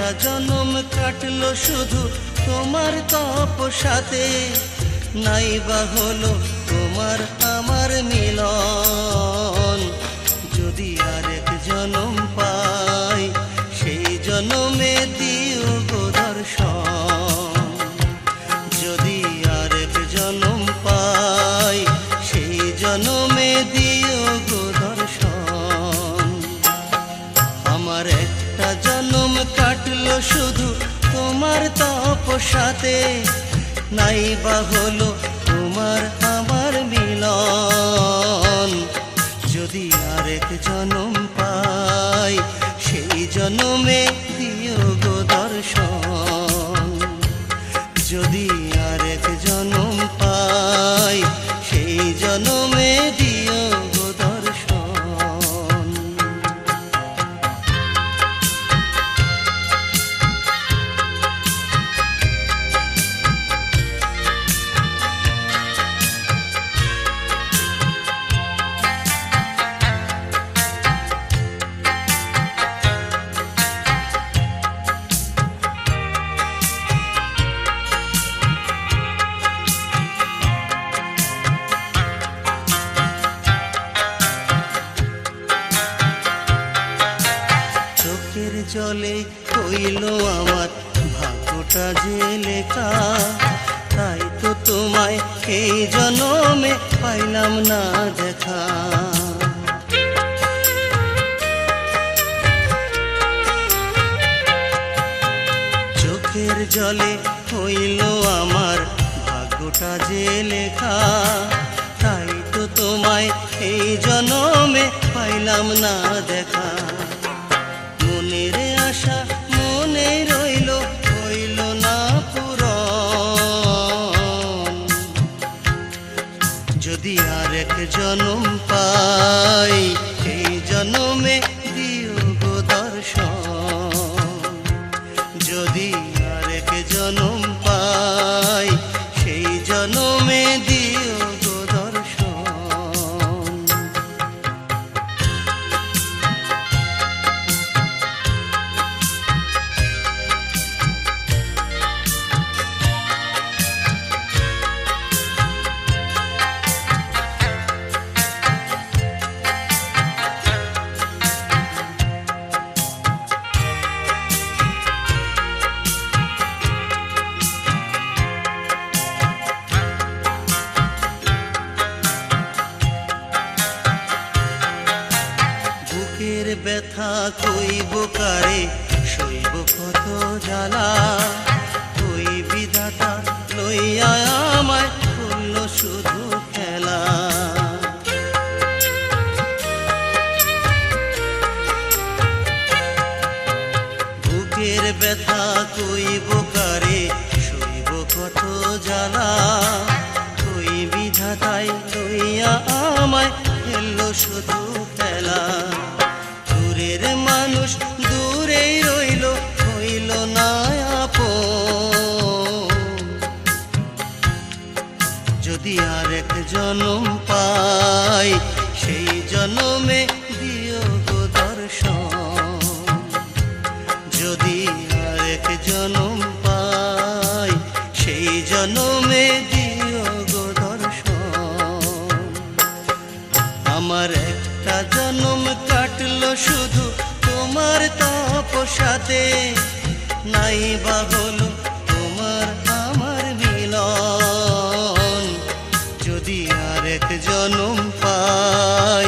একটা জনম কাটলো শুধু তোমার তপস্যাতে, নাই বা হলো তোমার আমার মিলন। যদি আরেক জনম পাই সেই জনমে দিও গো দর্শন। যদি আরেক জনম পাই সেই জনমে দিও গো দর্শন। আমার একটা জনম কাটলো শুধু তোমার তপস্যাতে, নাই বা হলো তোমার আমার মিলন। যদি আরেক জনম পাই সেই জনমে দিও গো দর্শন। যদি আরেক জনম পাই সেই জনমে দিও গো দর্শন। চোখের জলে হইল আমার ভাগ্যটা যে লেখা, তাই তো তোমায় এই জনমে পাইলাম না দেখা। চোখের জলে হইল আমার ভাগ্যটা যে লেখা, তাই তো তোমায় এই জনমে পাইলাম না দেখা। মনের আশা মনে রইল হইল না পূরণ। যদি আরেক জনম পাই এই জনমে দিও গো দর্শন। যদি আরেক জনম পাই সেই জনমে দিও গো দর্শন। বুকের ব্যথা কইব কারে, সইব কত জ্বালা। ওই বিধাতা লইয়া আমায় করল শুধু খেলা। বুকের ব্যথা কইব কারে, সইব কত জ্বালা। ওই বিধাতাই লইয়া আমায় খেলল শুধু খেলা। দূরের মানুষ দূরেই রইল হইল না আপন। যদি আরেক জনম পাই সেই জনমে দিও গো দর্শন। যদি আরেক জনম পাই সেই জনমে দিও গো দর্শন। আমার একটা জনম কাটলো শুধু তোমার তপস্যাতে, নাই বা হলো তোমার আমার মিলন। যদি আরেক জনম পাই